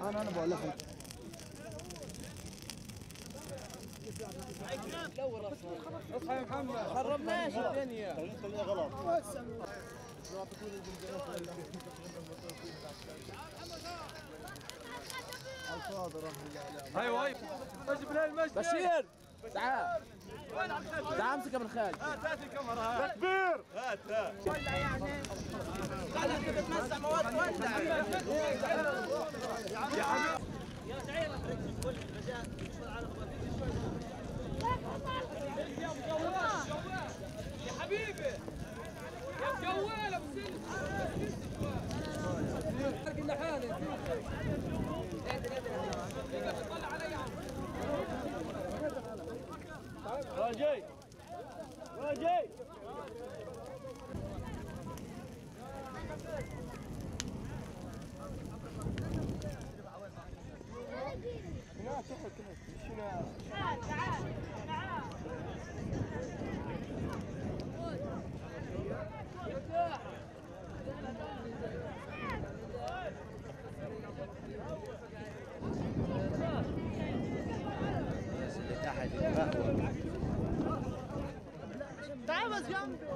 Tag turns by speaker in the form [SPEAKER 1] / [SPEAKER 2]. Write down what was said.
[SPEAKER 1] انا بقول لك اصحى يا محمد خربناش الدنيا خليها غلط ايوه ايوه اجيب لها المجد بشير تعال تعال امسكها من خالد هات الكاميرا هات تكبير هات ولع يعني قاعد تتمسح مواد ولع يا حبيبي يا سعيد كل رجاء يا حبيبي يا جوال ابو سلم قلنا حالي طلع علي راجي راجي لا تحت تعال تعال الناس اللي تحت تعال بس جنبي